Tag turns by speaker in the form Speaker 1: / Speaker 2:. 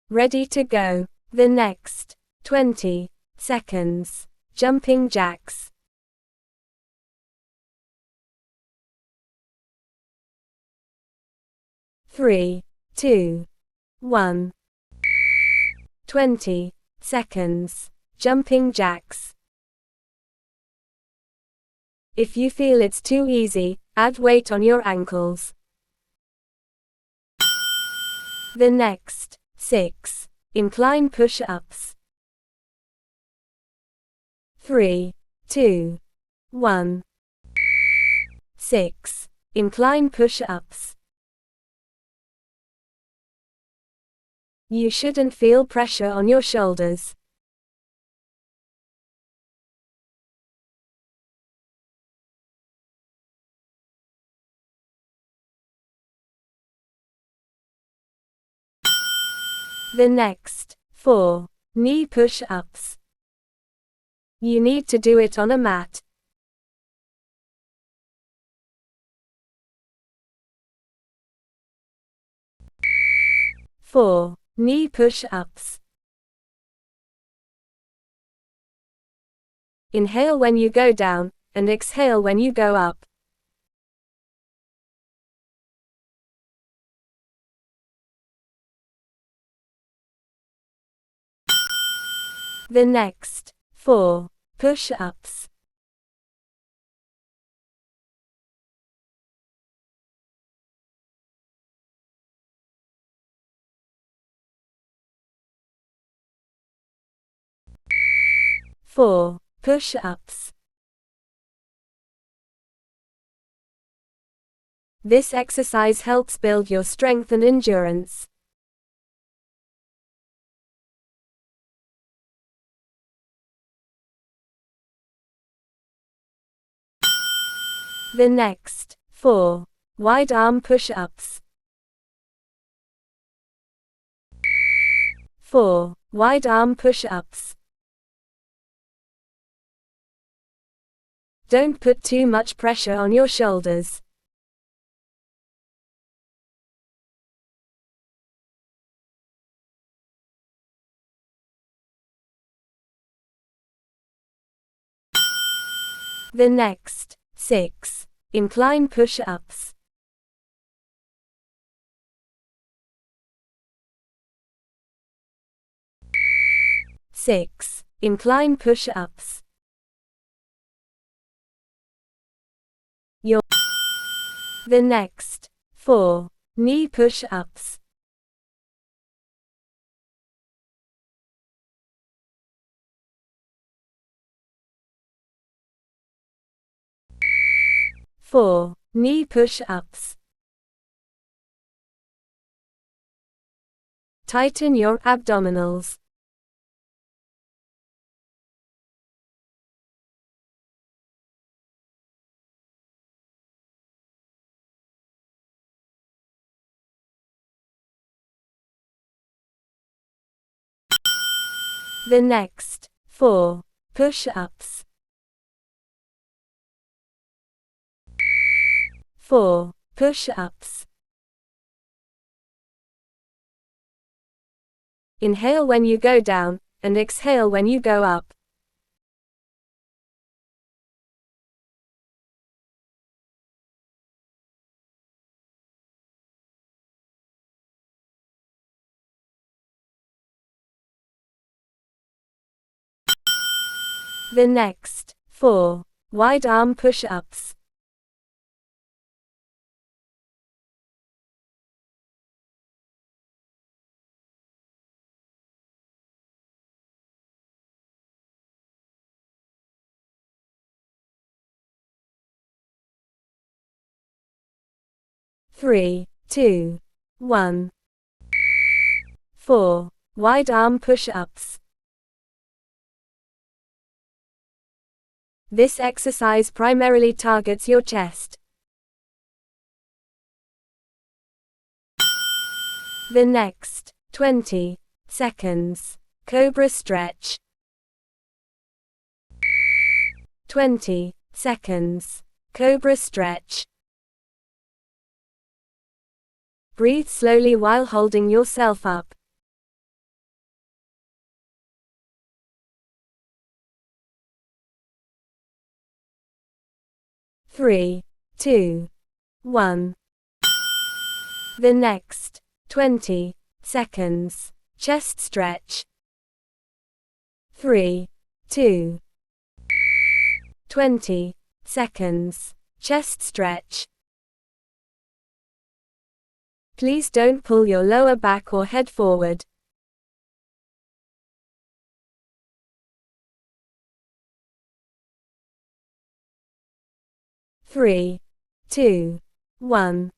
Speaker 1: Ready to go. The next 20 seconds. Jumping jacks. 3, 2, 1. 20 seconds. Jumping jacks. If you feel it's too easy, add weight on your ankles. The next 6 incline push-ups. 3, 2, 1. 6 incline push-ups. You shouldn't feel pressure on your shoulders. The next 4 knee push-ups. You need to do it on a mat. Four knee push-ups. Inhale when you go down, and exhale when you go up. The next 4 push-ups. Four push-ups. This exercise helps build your strength and endurance. The next 4 wide arm push-ups. 4 wide arm push-ups. Don't put too much pressure on your shoulders. The next 6 incline push-ups. Six incline push-ups. The next 4 knee push-ups. Four knee push-ups. Tighten your abdominals. The next 4 push-ups. 4 push-ups. Inhale when you go down, and exhale when you go up. The next 4 wide arm push-ups. Three, 2, 1. 4 wide arm push-ups. This exercise primarily targets your chest. The next 20 seconds. Cobra stretch. 20 seconds. Cobra stretch. Breathe slowly while holding yourself up. 3, 2, 1. The next 20 seconds, chest stretch. 3, 2, 20 seconds, chest stretch. Please don't pull your lower back or head forward. 3, 2, 1.